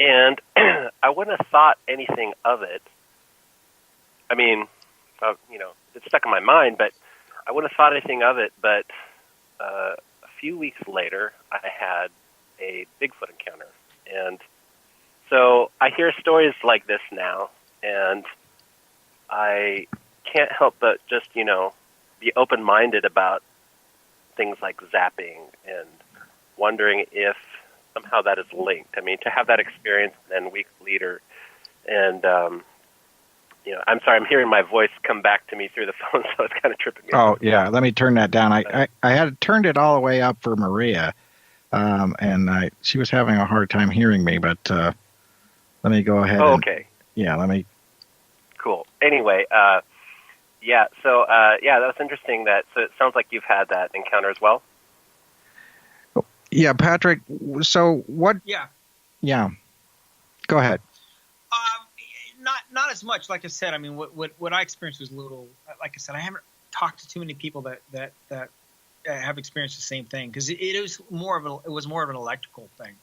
And I wouldn't have thought anything of it. I mean, it stuck in my mind, but I wouldn't have thought anything of it. But a few weeks later, I had a Bigfoot encounter. And so I hear stories like this now, and I can't help but just, be open-minded about things like zapping and wondering if somehow that is linked. I mean, to have that experience and then weeks later, and, I'm sorry, I'm hearing my voice come back to me through the phone, so it's kind of tripping me. Oh, yeah, let me turn that down. I had turned it all the way up for Maria, and she was having a hard time hearing me, but let me go ahead. Oh, okay. Yeah, let me. Cool. Anyway, that was interesting. So it sounds like you've had that encounter as well. Yeah, Patrick. So what? Yeah. Yeah. Go ahead. Not as much. Like I said, I mean, what I experienced was a little. Like I said, I haven't talked to too many people that have experienced the same thing, because it was more of an electrical thing,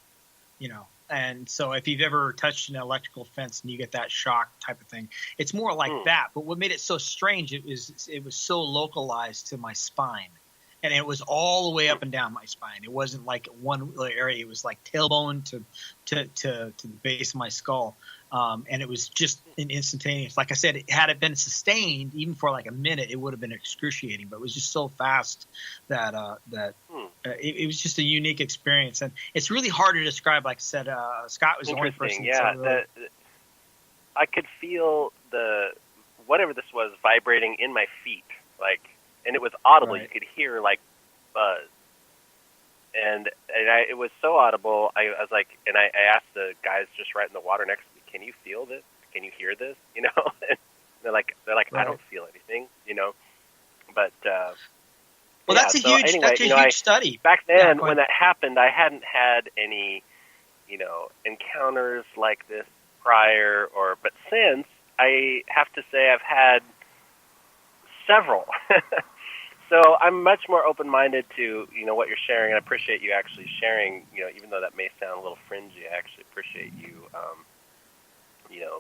And so if you've ever touched an electrical fence and you get that shock type of thing, it's more like that. But what made it so strange, it was so localized to my spine. And it was all the way up and down my spine. It wasn't like one area. It was like tailbone to the base of my skull. And it was just an instantaneous. Like I said, had it been sustained, even for like a minute, it would have been excruciating. But it was just so fast that it was just a unique experience. And it's really hard to describe. Like I said, Scott was the only person. Yeah, I could feel whatever this was vibrating in my feet, and it was audible. Right. You could hear buzz, and it was so audible. I was like, and I asked the guys just right in the water next to me, "Can you feel this? Can you hear this?" And they're like, right. "I don't feel anything," But that's a huge study. Back then, when that happened, I hadn't had any, encounters like this prior, but since, I have to say I've had several. So I'm much more open-minded to, what you're sharing, and I appreciate you actually sharing, even though that may sound a little fringy, I actually appreciate you,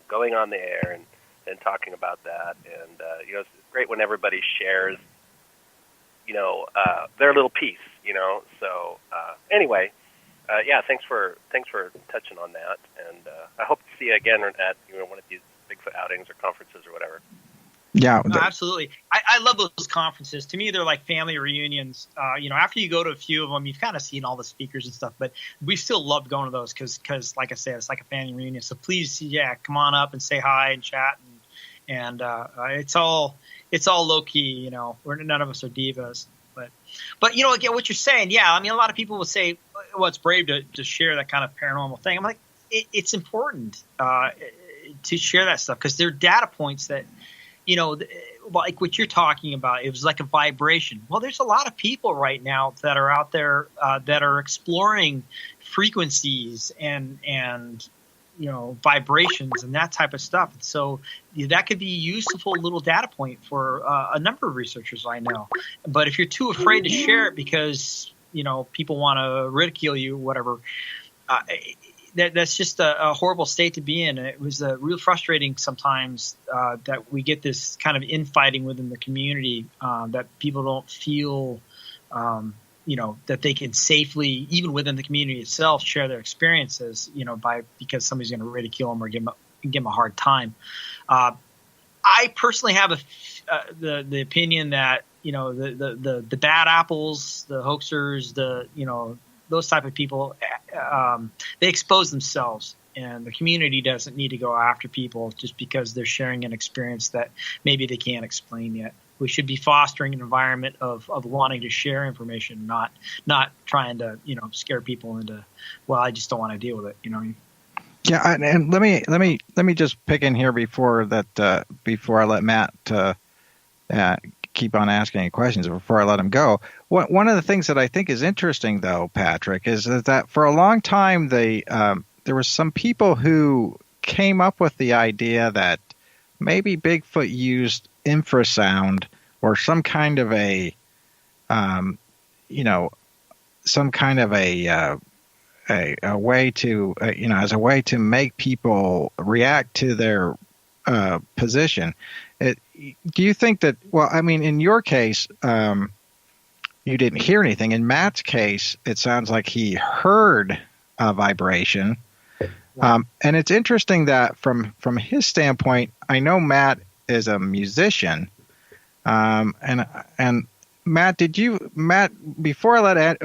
going on the air and talking about that. And, it's great when everybody shares, their little piece, So anyway, thanks for touching on that. And I hope to see you again at one of these Bigfoot outings or conferences or whatever. Yeah, no, absolutely. I love those conferences. To me, they're like family reunions. After you go to a few of them, you've kind of seen all the speakers and stuff, but we still love going to those because, like I said, it's like a family reunion. So please, come on up and say hi and chat, and it's all low key. None of us are divas, but again, what you're saying, yeah. I mean, a lot of people will say, well, it's brave to share that kind of paranormal thing. I'm like, it's important to share that stuff because they're data points that. Like what you're talking about, it was like a vibration. Well, there's a lot of people right now that are out there that are exploring frequencies and vibrations and that type of stuff. So that could be a useful little data point for a number of researchers I know. But if you're too afraid to share it because people want to ridicule you, whatever. That's just a horrible state to be in. It was real frustrating sometimes that we get this kind of infighting within the community that people don't feel, that they can safely, even within the community itself, share their experiences, because somebody's going to ridicule them or give them a hard time. I personally have the opinion that the bad apples, the hoaxers, those type of people, they expose themselves, and the community doesn't need to go after people just because they're sharing an experience that maybe they can't explain yet. We should be fostering an environment of wanting to share information, not trying to scare people into, well, I just don't want to deal with it. Yeah, and let me just pick in here before I let Matt keep on asking any questions before I let him go. One of the things that I think is interesting, though, Patrick, is that for a long time there were some people who came up with the idea that maybe Bigfoot used infrasound or some kind of a a way to as a way to make people react to their position. Do you think that? Well, I mean, in your case, you didn't hear anything. In Matt's case, it sounds like he heard a vibration. And it's interesting that from his standpoint, I know Matt is a musician, and Matt, before I let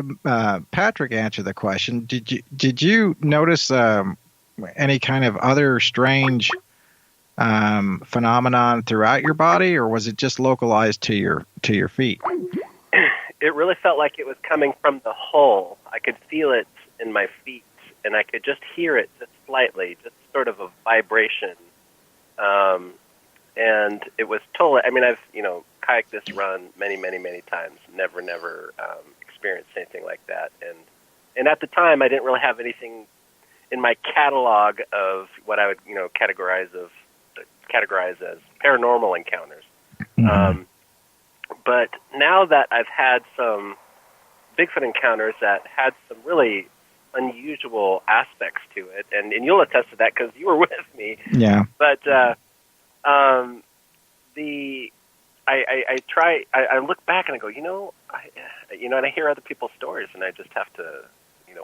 Patrick answer the question, did you notice any kind of other strange phenomenon throughout your body, or was it just localized to your feet? It really felt like it was coming from the hole. I could feel it in my feet, and I could just hear it just slightly, just sort of a vibration. And it was totally, I mean, I've, kayaked this run many, many, many times, never experienced anything like that. And at the time, I didn't really have anything in my catalog of what I would, categorize as paranormal encounters. Mm-hmm. But now that I've had some Bigfoot encounters that had some really unusual aspects to it, and you'll attest to that because you were with me. Yeah. But I look back and I go, and I hear other people's stories, and I just have to,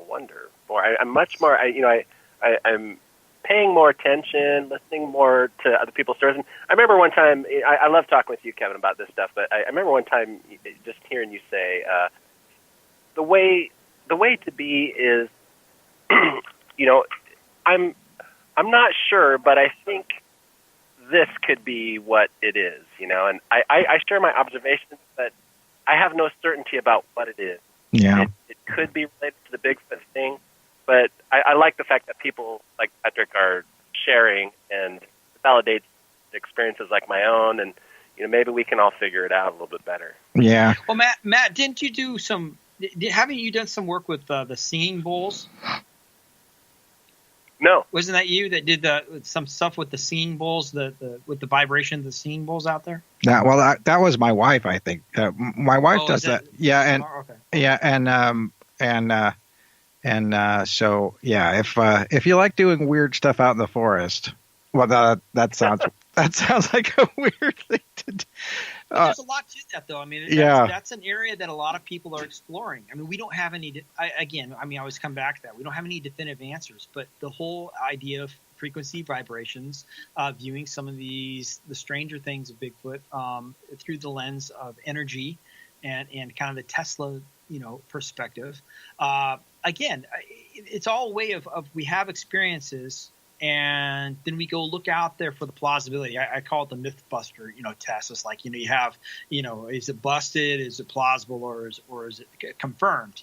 wonder more. I'm much more, I'm paying more attention, listening more to other people's stories. And I remember one time, I love talking with you, Kevin, about this stuff, but I remember one time just hearing you say, the way to be is, I'm not sure, but I think this could be what it is, and I share my observations, but I have no certainty about what it is. Yeah. It could be related to the Bigfoot thing, but I like the fact that people like Patrick are sharing and validates experiences like my own, and maybe we can all figure it out a little bit better. Yeah. Well, Matt, didn't you do haven't you done some work with the singing bowls? No. Wasn't that you that did some stuff with the singing bowls, with the vibration of the singing bowls out there? That was my wife, I think. My wife does that. Yeah, and okay. Yeah, so yeah, if you like doing weird stuff out in the forest, well, that sounds like a weird thing to do. There's a lot to that, though. I mean, that's an area that a lot of people are exploring. I mean, we don't have any. I always come back to that. We don't have any definitive answers, but the whole idea of frequency vibrations, viewing some of the stranger things of Bigfoot through the lens of energy and kind of the Tesla, perspective. Again, it's all a way of we have experiences. And then we go look out there for the plausibility. I call it the MythBuster, test. It's like, you have, is it busted? Is it plausible? Or is it confirmed?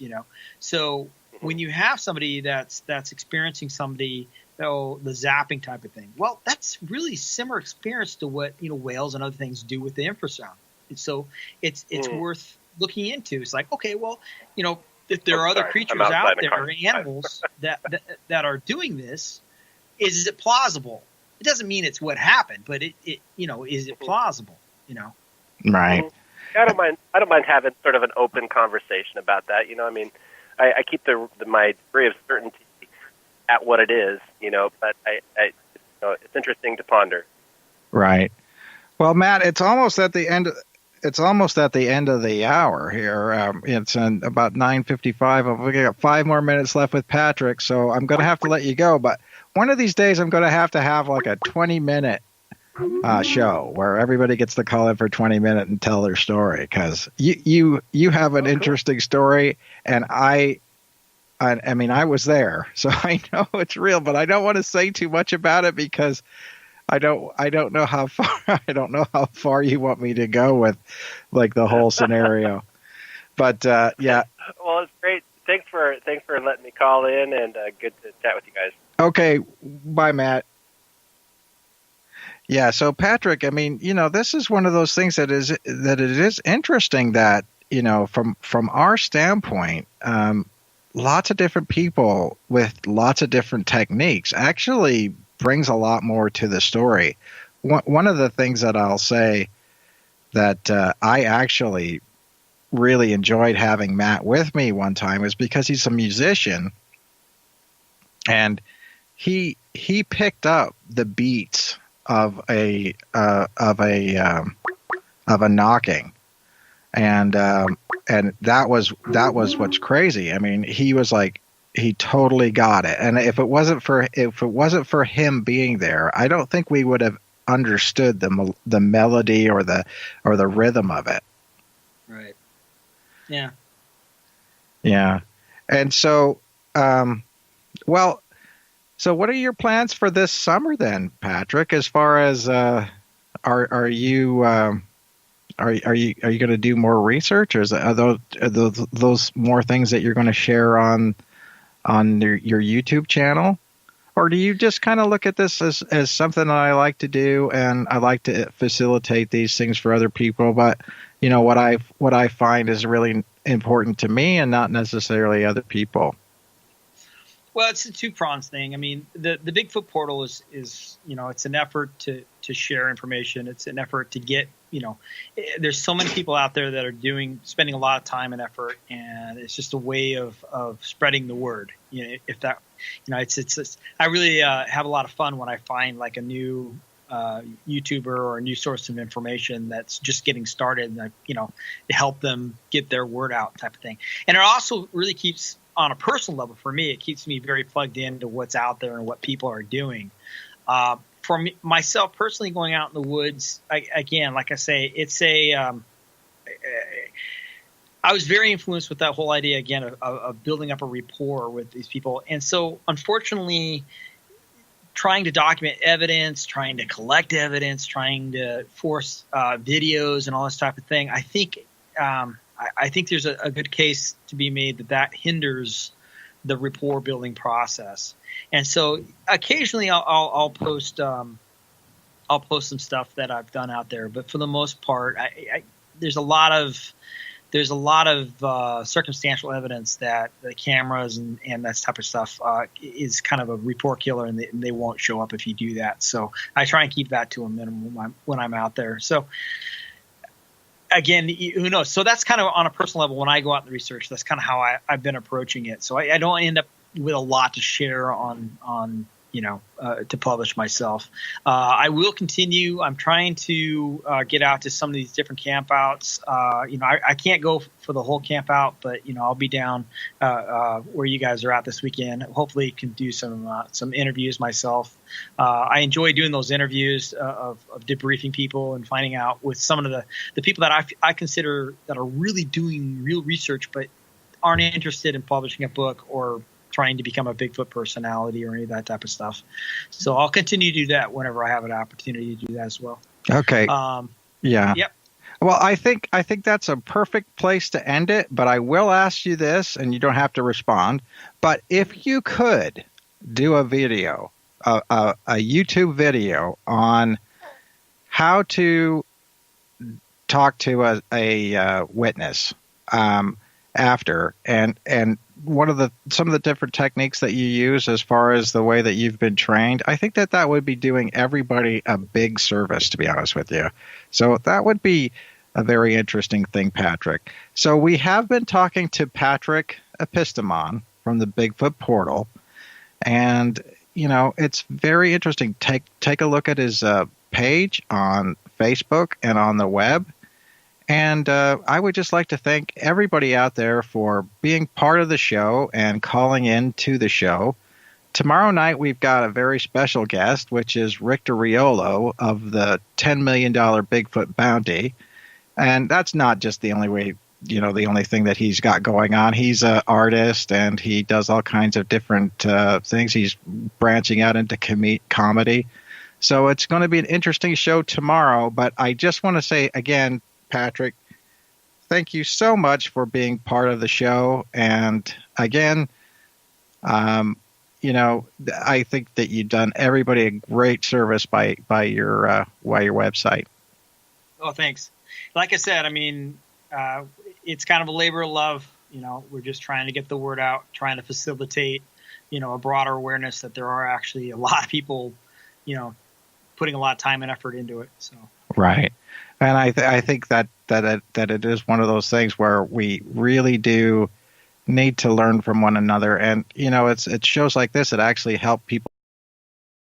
So when you have somebody that's experiencing somebody, the zapping type of thing, well, that's really similar experience to what, whales and other things do with the infrasound. And so it's worth looking into. It's like, okay, well, if there are other creatures out there or animals that are doing this, is it plausible? It doesn't mean it's what happened, but is it plausible? Right. I don't mind having sort of an open conversation about that. I keep my degree of certainty at what it is. But it's interesting to ponder. Right. Well, Matt, it's almost at the end. It's almost at the end of the hour here. It's about 9:55. We got 5 more minutes left with Patrick, so I'm going to have to let you go. But one of these days, I'm going to have like a 20-minute show where everybody gets to call in for 20 minutes and tell their story, because you have an interesting story, and I mean, I was there, so I know it's real, but I don't want to say too much about it because I don't know how far you want me to go with like the whole scenario. But yeah. Well, it's great. Thanks for letting me call in, and good to chat with you guys. Okay, bye, Matt. Yeah, so Patrick, I mean, this is one of those things that it is interesting that, from our standpoint, lots of different people with lots of different techniques actually brings a lot more to the story. One of the things that I'll say that I actually really enjoyed having Matt with me one time is because he's a musician, and he picked up the beats of a knocking, and that was what's crazy. I mean, he was like, he totally got it. And if it wasn't for him being there, I don't think we would have understood the melody or the rhythm of it. Right. Yeah. Yeah. And so, well, so what are your plans for this summer then, Patrick? As far as are you going to do more research, or are those more things that you're going to share on your YouTube channel? Or do you just kind of look at this as something that I like to do, and I like to facilitate these things for other people, but you know what I find is really important to me and not necessarily other people? Well, it's a two-pronged thing. I mean, the Bigfoot portal is it's an effort to share information. It's an effort to get, there's so many people out there that are spending a lot of time and effort, and it's just a way of spreading the word. If that, it's I really have a lot of fun when I find like a new YouTuber or a new source of information that's just getting started, and to help them get their word out, type of thing. And it also really keeps, on a personal level, for me, it keeps me very plugged into what's out there and what people are doing. For myself personally, going out in the woods, again, like I say, it's I was very influenced with that whole idea, again, of building up a rapport with these people. And so, unfortunately, trying to document evidence, trying to collect evidence, trying to force videos and all this type of thing, I think there's a good case to be made that hinders the rapport building process. And so occasionally I'll post some stuff that I've done out there, but for the most part, there's a lot of circumstantial evidence that the cameras and that type of stuff is kind of a rapport killer, and they won't show up if you do that. So I try and keep that to a minimum when I'm out there. So again, who knows? So that's kind of on a personal level. When I go out and research, that's kind of how I've been approaching it. So I don't end up with a lot to share on to publish myself. I will continue. I'm trying to get out to some of these different campouts. I can't go for the whole camp out, but I'll be down where you guys are at this weekend. Hopefully, can do some interviews myself. I enjoy doing those interviews of debriefing people and finding out with some of the people that I consider that are really doing real research, but aren't interested in publishing a book or trying to become a Bigfoot personality or any of that type of stuff. So I'll continue to do that whenever I have an opportunity to do that as well. Okay. Yeah. Yep. Well, I think that's a perfect place to end it, but I will ask you this, and you don't have to respond, but if you could do a video, a YouTube video on how to talk to a witness after, and some of the different techniques that you use as far as the way that you've been trained, I think that would be doing everybody a big service, to be honest with you. So that would be a very interesting thing, Patrick. So we have been talking to Patrick Eqistemon from the Bigfoot Portal, and it's very interesting. Take a look at his page on Facebook and on the web. And I would just like to thank everybody out there for being part of the show and calling in to the show. Tomorrow night, we've got a very special guest, which is Rick Riolo of the $10 million Bigfoot Bounty. And that's not just the only way, the only thing that he's got going on. He's an artist, and he does all kinds of different things. He's branching out into comedy. So it's going to be an interesting show tomorrow. But I just want to say again, Patrick, thank you so much for being part of the show. And again, I think that you've done everybody a great service by your website. Oh, thanks. Like I said, I mean, it's kind of a labor of love. We're just trying to get the word out, trying to facilitate, a broader awareness that there are actually a lot of people, putting a lot of time and effort into it. So right. And I think that it is one of those things where we really do need to learn from one another. And, it's shows like this that actually help people